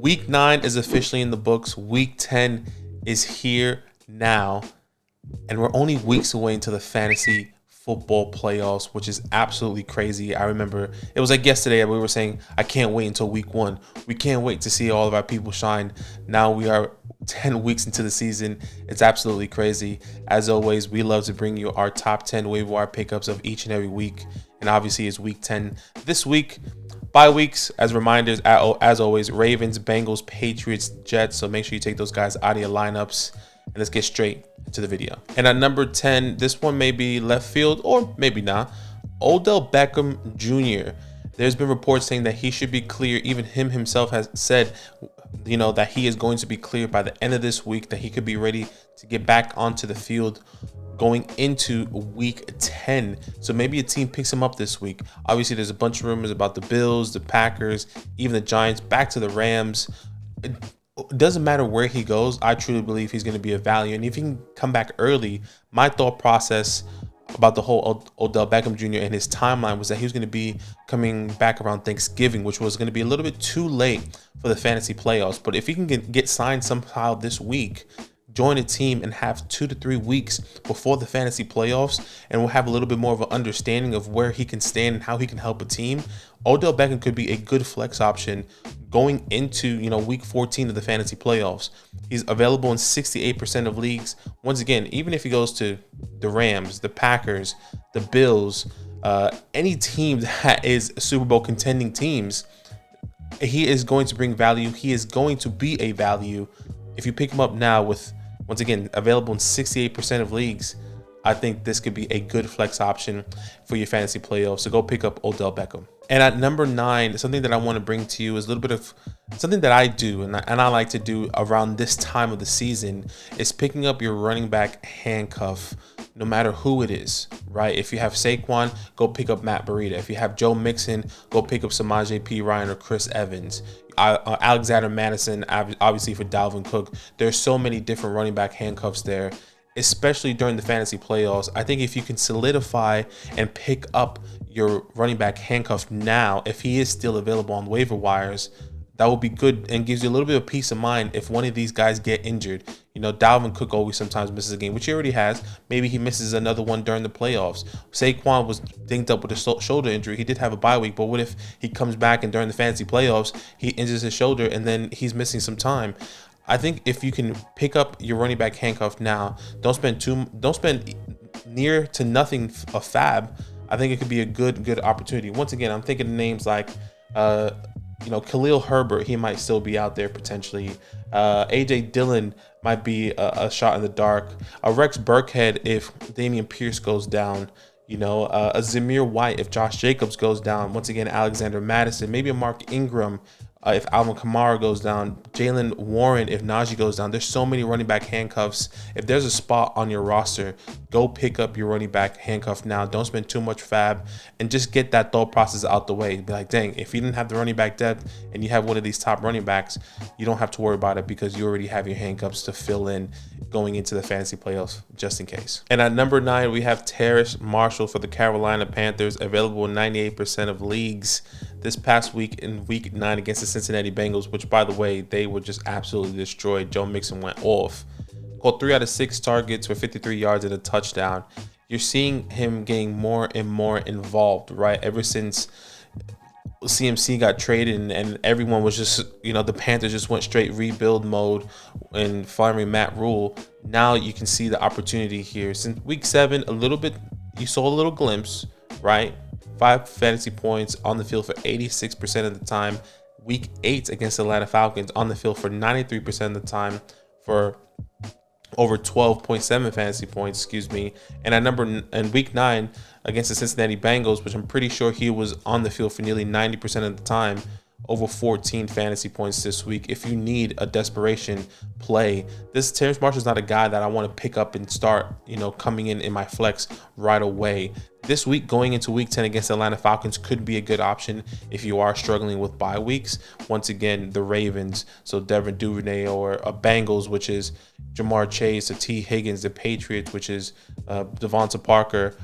Week 9 is officially in the books. Week 10 is here now. And we're only weeks away into the fantasy football playoffs, which is absolutely crazy. I remember it was like yesterday we were saying, I can't wait until week 1. We can't wait to see all of our people shine. Now we are 10 weeks into the season. It's absolutely crazy. As always, we love to bring you our top 10 waiver wire pickups of each and every week. And obviously it's week 10 this week. Bye weeks, as reminders, as always, Ravens, Bengals, Patriots, Jets. So make sure you take those guys out of your lineups. And let's get straight to the video. And at number 10, this one may be left field or maybe not. Odell Beckham Jr. There's been reports saying that he should be clear. Even him himself has said, that he is going to be clear by the end of this week, that he could be ready to get back onto the field going into week 10. So maybe a team picks him up this week. Obviously, there's a bunch of rumors about the Bills, the Packers, even the Giants, back to the Rams. It doesn't matter where he goes. I truly believe he's going to be a value. And if he can come back early, my thought process about the whole Odell Beckham Jr. and his timeline was that he was going to be coming back around Thanksgiving, which was going to be a little bit too late for the fantasy playoffs. But if he can get signed somehow this week, join a team and have 2 to 3 weeks before the fantasy playoffs, and we'll have a little bit more of an understanding of where he can stand and how he can help a team, Odell Beckham could be a good flex option going into week 14 of the fantasy playoffs. He's available in 68% of leagues. Once again, even if he goes to the Rams, the Packers, the Bills, any team that is Super Bowl contending teams, he is going to bring value. He is going to be a value. If you pick him up now with, once again, available in 68% of leagues, I think this could be a good flex option for your fantasy playoffs. So go pick up Odell Beckham. And at number 9, something that I want to bring to you is a little bit of something that I do and I like to do around this time of the season is picking up your running back handcuff, no matter who it is, right? If you have Saquon, go pick up Matt Breida. If you have Joe Mixon, go pick up Samaje Perine or Chris Evans. Alexander Madison, obviously for Dalvin Cook. There's so many different running back handcuffs there, especially during the fantasy playoffs. I think if you can solidify and pick up your running back handcuff now, if he is still available on waiver wires, that will be good and gives you a little bit of peace of mind if one of these guys get injured. Dalvin Cook always sometimes misses a game, which he already has. Maybe he misses another one during the playoffs. Saquon was dinged up with a shoulder injury. He did have a bye week, but what if he comes back and during the fantasy playoffs, he injures his shoulder and then he's missing some time? I think if you can pick up your running back handcuff now, don't spend near to nothing of fab. I think it could be a good opportunity. Once again, I'm thinking of names like Khalil Herbert. He might still be out there potentially. AJ Dillon might be a shot in the dark. A Rex Burkhead if Dameon Pierce goes down. A Zamir White if Josh Jacobs goes down. Once again, Alexander Madison. Maybe a Mark Ingram if Alvin Kamara goes down. Jalen Warren if Najee goes down. There's so many running back handcuffs. If there's a spot on your roster, go pick up your running back handcuff now. Don't spend too much fab and just get that thought process out the way. Be like, dang, if you didn't have the running back depth and you have one of these top running backs, you don't have to worry about it because you already have your handcuffs to fill in going into the fantasy playoffs just in case. And at number 9, we have Terrace Marshall for the Carolina Panthers, available in 98% of leagues this past week in week 9 against the Cincinnati Bengals, which, by the way, they were just absolutely destroyed. Joe Mixon went off. Caught 3 out of 6 targets for 53 yards and a touchdown. You're seeing him getting more and more involved, right? Ever since CMC got traded and everyone was just, the Panthers just went straight rebuild mode and firing Matt Rule. Now you can see the opportunity here. Since week 7, you saw a little glimpse, right? 5 fantasy points on the field for 86% of the time. Week 8 against the Atlanta Falcons on the field for 93% of the time for over 12.7 fantasy points, and week 9 against the Cincinnati Bengals, which I'm pretty sure he was on the field for nearly 90% of the time, over 14 fantasy points this week. If you need a desperation play, this Terrace Marshall is not a guy that I want to pick up and start, coming in my flex right away. this week going into week 10 against the Atlanta Falcons could be a good option if you are struggling with bye weeks. Once again, the Ravens, so Devin Duvernay, or Bengals, which is Jamar Chase, the T. Higgins, the Patriots, which is Devontae Parker,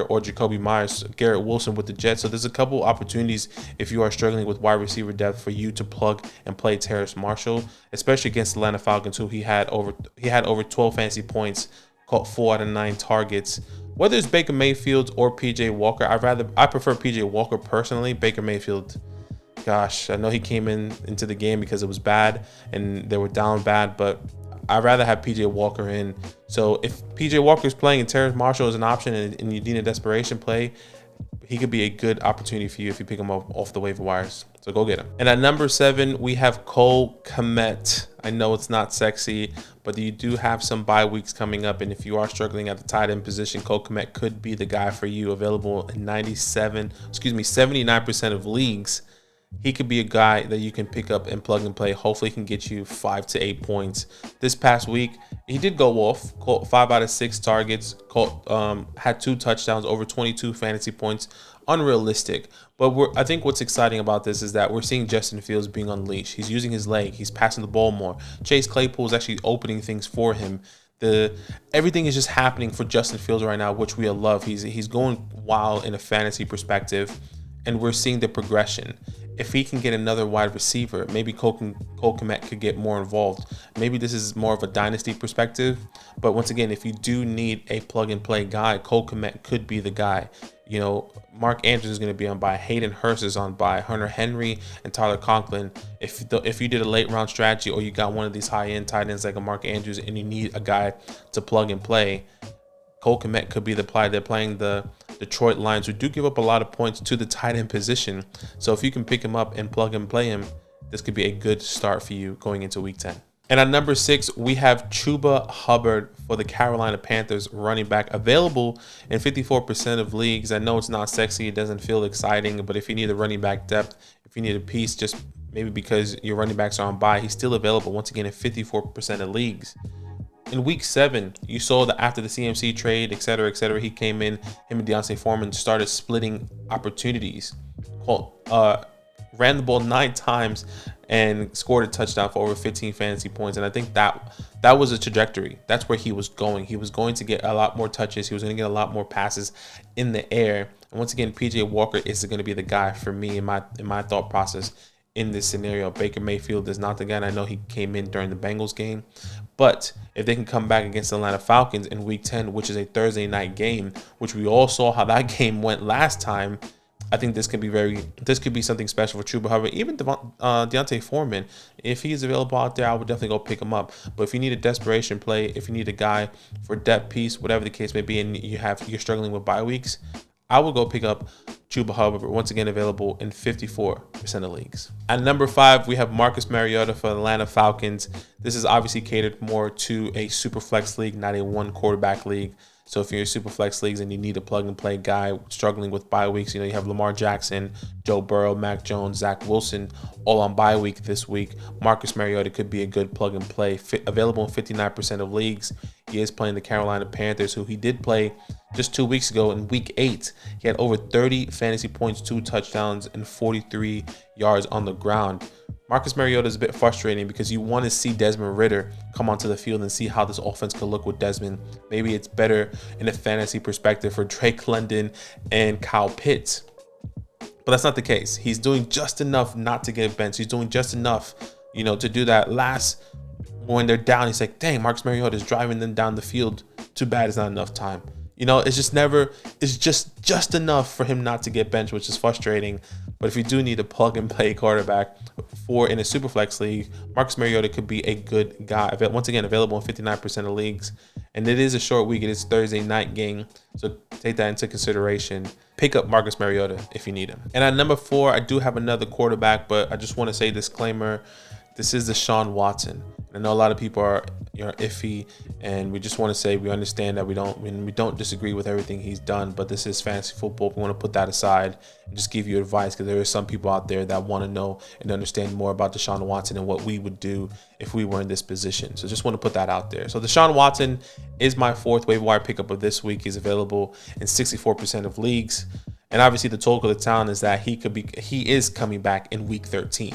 or Jacoby Myers, Garrett Wilson with the Jets. So there's a couple opportunities if you are struggling with wide receiver depth for you to plug and play Terrace Marshall, especially against the Atlanta Falcons, who he had over 12 fantasy points, caught 4 out of 9 targets. Whether it's Baker Mayfield or PJ Walker, I prefer PJ Walker personally. Baker Mayfield, gosh, I know he came into the game because it was bad and they were down bad, but I'd rather have PJ Walker in. So if PJ Walker is playing and Terrace Marshall is an option and you need a desperation play, he could be a good opportunity for you if you pick him up off the waiver wires. So go get him. And at number 7, we have Cole Kmet. I know it's not sexy, but you do have some bye weeks coming up. And if you are struggling at the tight end position, Cole Kmet could be the guy for you, available in 79% of leagues. He could be a guy that you can pick up and plug and play. Hopefully he can get you 5 to 8 points. This past week, he did go off, caught 5 out of 6 targets, had 2 touchdowns, over 22 fantasy points. Unrealistic. But I think what's exciting about this is that we're seeing Justin Fields being unleashed. He's using his leg. He's passing the ball more. Chase Claypool is actually opening things for him. Everything is just happening for Justin Fields right now, which we love. He's going wild in a fantasy perspective, and we're seeing the progression. If he can get another wide receiver, maybe Cole Kmet could get more involved. Maybe this is more of a dynasty perspective. But once again, if you do need a plug-and-play guy, Cole Kmet could be the guy. You know, Mark Andrews is going to be on bye. Hayden Hurst is on bye. Hunter Henry and Tyler Conklin. If you did a late-round strategy, or you got one of these high-end tight ends like a Mark Andrews and you need a guy to plug and play, Cole Kmet could be the play. They're playing the Detroit Lions, who do give up a lot of points to the tight end position. So if you can pick him up and plug and play him, this could be a good start for you going into week 10. And at number 6, we have Chuba Hubbard for the Carolina Panthers, running back, available in 54% of leagues. I know it's not sexy. It doesn't feel exciting. But if you need a running back depth, if you need a piece, just maybe because your running backs are on bye, he's still available once again in 54% of leagues. In week 7, you saw that after the CMC trade, et cetera, he came in, him and D'Onta Foreman started splitting opportunities. Ran the ball 9 times and scored a touchdown for over 15 fantasy points. And I think that was a trajectory. That's where he was going. He was going to get a lot more touches. He was going to get a lot more passes in the air. And once again, PJ Walker is going to be the guy for me in my thought process in this scenario. Baker Mayfield is not the guy. And I know he came in during the Bengals game. But if they can come back against the Atlanta Falcons in week 10, which is a Thursday night game, which we all saw how that game went last time, I think this could be something special for Chuba Hubbard. Even D'Onta Foreman, if he's available out there, I would definitely go pick him up. But if you need a desperation play, if you need a guy for depth piece, whatever the case may be, and you're struggling with bye weeks, I will go pick up Chuba Hubbard, once again available in 54% of leagues. At number 5, we have Marcus Mariota for the Atlanta Falcons. This is obviously catered more to a super flex league, not a one quarterback league. So if you're in super flex leagues and you need a plug and play guy struggling with bye weeks, you have Lamar Jackson, Joe Burrow, Mac Jones, Zach Wilson, all on bye week this week. Marcus Mariota could be a good plug and play, available in 59% of leagues. He is playing the Carolina Panthers, who he did play just 2 weeks ago in week 8. He had over 30 fantasy points, 2 touchdowns, and 43 yards on the ground. Marcus Mariota is a bit frustrating because you want to see Desmond Ridder come onto the field and see how this offense could look with Desmond. Maybe it's better in a fantasy perspective for Drake London and Kyle Pitts. But that's not the case. He's doing just enough not to get benched. He's doing just enough, to do that last when they're down. He's like, dang, Marcus Mariota is driving them down the field. Too bad it's not enough time. It's just enough for him not to get benched, which is frustrating. But if you do need a plug and play quarterback in a super flex league, Marcus Mariota could be a good guy. Once again, available in 59% of leagues. And it is a short week. It is Thursday night game. So take that into consideration. Pick up Marcus Mariota if you need him. And at number 4, I do have another quarterback, but I just want to say disclaimer. This is Deshaun Watson. I know a lot of people are, you're iffy, and we just want to say we understand that we don't disagree with everything he's done, but this is fantasy football. We want to put that aside and just give you advice, because there are some people out there that want to know and understand more about Deshaun Watson and what we would do if we were in this position. So just want to put that out there. So Deshaun Watson is my fourth waiver wire pickup of this week. He's available in 64% of leagues. And obviously the talk of the town is that he is coming back in week 13,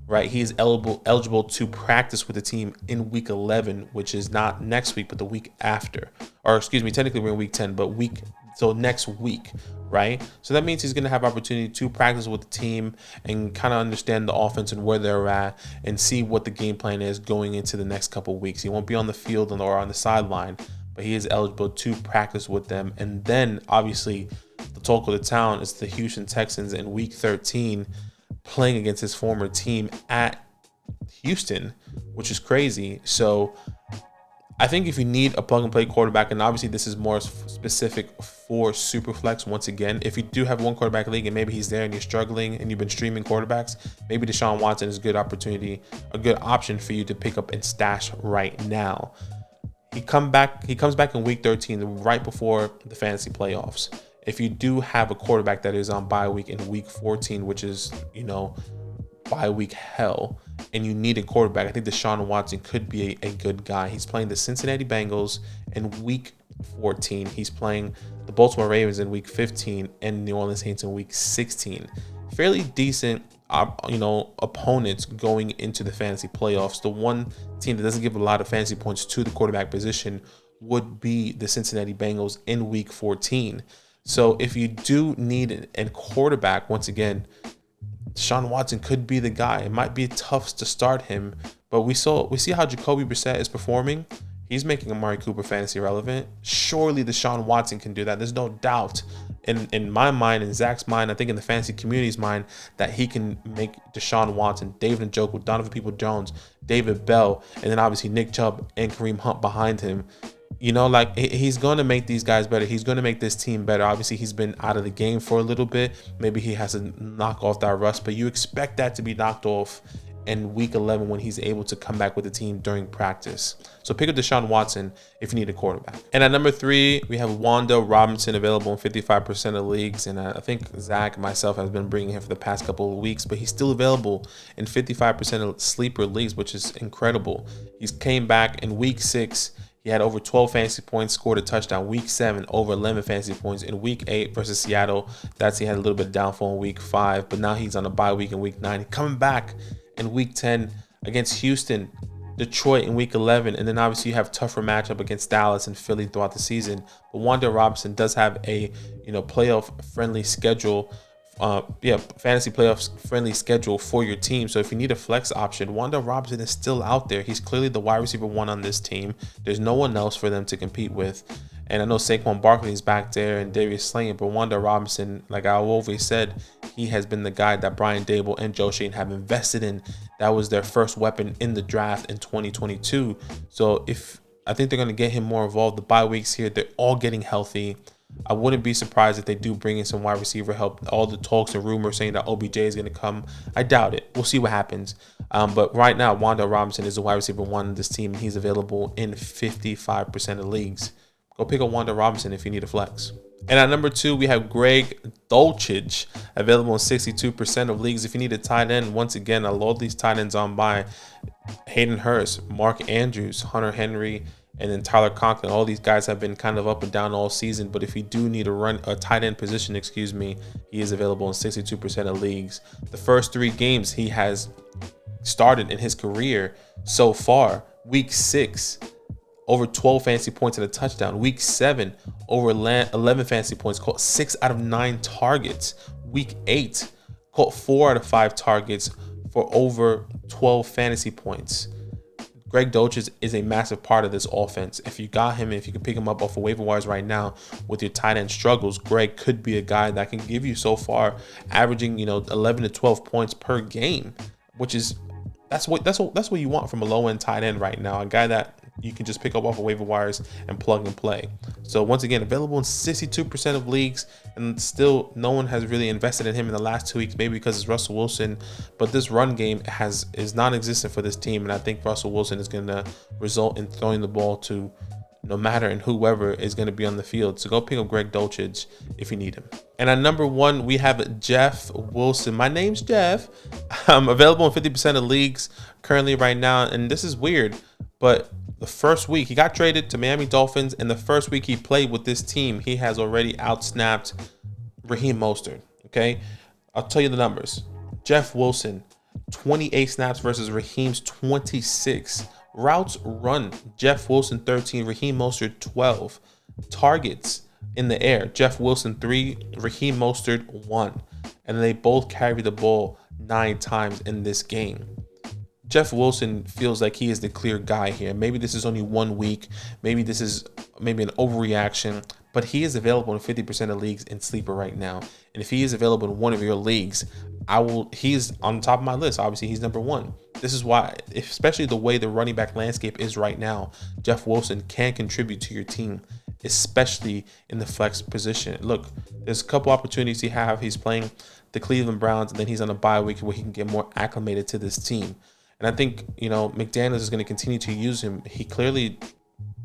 right? He is eligible to practice with the team in week 11, which is not next week, but the week after. Or excuse me, technically we're in week 10, but next week, right? So that means he's going to have opportunity to practice with the team and kind of understand the offense and where they're at and see what the game plan is going into the next couple of weeks. He won't be on the field or on the sideline, but he is eligible to practice with them. And then obviously the talk of the town is the Houston Texans in week 13 playing against his former team at Houston, which is crazy. So I think if you need a plug and play quarterback, and obviously this is more specific for Superflex, once again, if you do have one quarterback league and maybe he's there and you're struggling and you've been streaming quarterbacks, maybe Deshaun Watson is a good option for you to pick up and stash right now. He comes back in week 13, right before the fantasy playoffs. If you do have a quarterback that is on bye week in week 14, which is, bye week hell, and you need a quarterback, I think Deshaun Watson could be a good guy. He's playing the Cincinnati Bengals in week 14. He's playing the Baltimore Ravens in week 15 and New Orleans Saints in week 16. Fairly decent, opponents going into the fantasy playoffs. The one team that doesn't give a lot of fantasy points to the quarterback position would be the Cincinnati Bengals in week 14. So if you do need a quarterback, once again, Deshaun Watson could be the guy. It might be tough to start him, but we see how Jacoby Brissett is performing. He's making Amari Cooper fantasy relevant. Surely Deshaun Watson can do that. There's no doubt in my mind, in Zach's mind, I think in the fantasy community's mind, that he can make Deshaun Watson, David Njoku, Donovan Peoples-Jones, David Bell, and then obviously Nick Chubb and Kareem Hunt behind him. He's going to make these guys better. He's going to make this team better. Obviously, he's been out of the game for a little bit. Maybe he has to knock off that rust, but you expect that to be knocked off in week 11 when he's able to come back with the team during practice. So pick up Deshaun Watson if you need a quarterback. And at number 3, we have Wan'Dale Robinson, available in 55% of leagues. And I think Zach and myself has been bringing him for the past couple of weeks, but he's still available in 55% of sleeper leagues, which is incredible. He's came back in week 6. He had over 12 fantasy points, scored a touchdown. Week 7, over 11 fantasy points. In week 8 versus Seattle, he had a little bit of downfall in week 5, but now he's on a bye week in week 9. He's coming back in week 10 against Houston, Detroit in week 11, and then obviously you have tougher matchup against Dallas and Philly throughout the season. But Wan'Dale Robinson does have a playoff friendly schedule. Fantasy playoffs friendly schedule for your team. So if you need a flex option, Wan'Dale Robinson is still out there. He's clearly the wide receiver 1 on this team. There's no one else for them to compete with. And I know Saquon Barkley is back there and Darius Slayton, but Wan'Dale Robinson, like I always said, he has been the guy that Brian Dable and Joe Shane have invested in. That was their first weapon in the draft in 2022. So I think they're going to get him more involved. The bye weeks here, they're all getting healthy. I wouldn't be surprised if they do bring in some wide receiver help. All the talks and rumors saying that OBJ is going to come, I doubt it. We'll see what happens. But right now, Wan'Dale Robinson is the wide receiver 1 in this team, and he's available in 55% of leagues. Go pick up Wan'Dale Robinson if you need a flex. And at number 2, we have Greg Dulcich, available in 62% of leagues. If you need a tight end, once again, a lot of these tight ends on by Hayden Hurst, Mark Andrews, Hunter Henry, and then Tyler Conklin. All these guys have been kind of up and down all season, but if you do need a tight end position, he is available in 62% of leagues. The first 3 games he has started in his career so far: week 6, over 12 fantasy points and a touchdown. Week 7, over 11 fantasy points, caught 6 out of 9 targets. Week 8, caught 4 out of 5 targets for over 12 fantasy points. Greg Dulcich is a massive part of this offense. If you got him, if you can pick him up off of waiver wires right now with your tight end struggles, Greg could be a guy that can give you so far averaging 11 to 12 points per game, which is that's what you want from a low end tight end right now. A guy that you can just pick up off of waiver wires and plug and play. So once again, available in 62% of leagues, and still no one has really invested in him in the last 2 weeks, maybe because it's Russell Wilson. But this run game is non-existent for this team, and I think Russell Wilson is going to result in throwing the ball to no matter and whoever is going to be on the field. So go pick up Greg Dulcich if you need him. And at number 1, we have Jeff Wilson. My name's Jeff. I'm available in 50% of leagues currently right now. And this is weird, but the first week he got traded to Miami Dolphins, and the first week he played with this team, he has already outsnapped Raheem Mostert. Okay, I'll tell you the numbers. Jeff Wilson, 28 snaps versus Raheem's 26. Routes run, Jeff Wilson 13, Raheem Mostert 12. Targets in the air, Jeff Wilson 3, Raheem Mostert 1. And they both carry the ball 9 times in this game. Jeff Wilson feels like he is the clear guy here. Maybe this is only 1 week. Maybe this is an overreaction. But he is available in 50% of leagues in Sleeper right now. And if he is available in one of your leagues, he's on top of my list. Obviously, he's number 1. This is why, especially the way the running back landscape is right now, Jeff Wilson can contribute to your team, especially in the flex position. Look, there's a couple opportunities he have. He's playing the Cleveland Browns, and then he's on a bye week where he can get more acclimated to this team. And I think, McDaniels is going to continue to use him. He clearly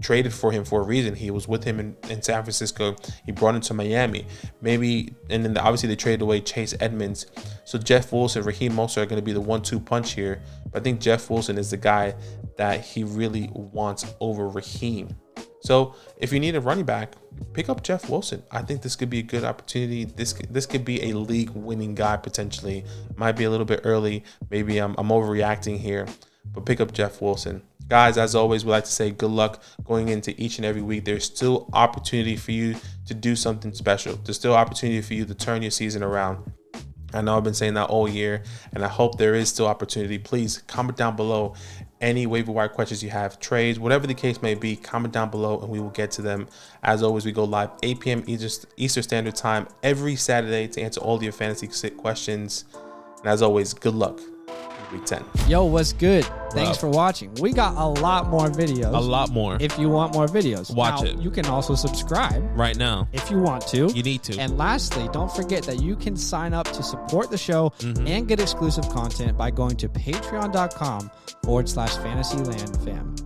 traded for him for a reason. He was with him in San Francisco. He brought him to Miami. Maybe, and then obviously they traded away Chase Edmonds. So Jeff Wilson, Raheem Mostert are going to be the 1-2 punch here. But I think Jeff Wilson is the guy that he really wants over Raheem. So if you need a running back, pick up Jeff Wilson. I think this could be a good opportunity. This could be a league-winning guy potentially. Might be a little bit early. Maybe I'm overreacting here, but pick up Jeff Wilson. Guys, as always, we like to say good luck going into each and every week. There's still opportunity for you to do something special. There's still opportunity for you to turn your season around. I know I've been saying that all year, and I hope there is still opportunity. Please comment down below any waiver wire questions you have, trades, whatever the case may be. Comment down below and we will get to them. As always, we go live 8 p.m. Eastern Standard Time every Saturday to answer all your fantasy questions. And as always, good luck in Week 10. Yo, what's good? Thanks for watching. We got a lot more videos. A lot more. If you want more videos, watch it. You can also subscribe right now if you want to. You need to. And lastly, don't forget that you can sign up to support the show and get exclusive content by going to patreon.com/fantasylandfam.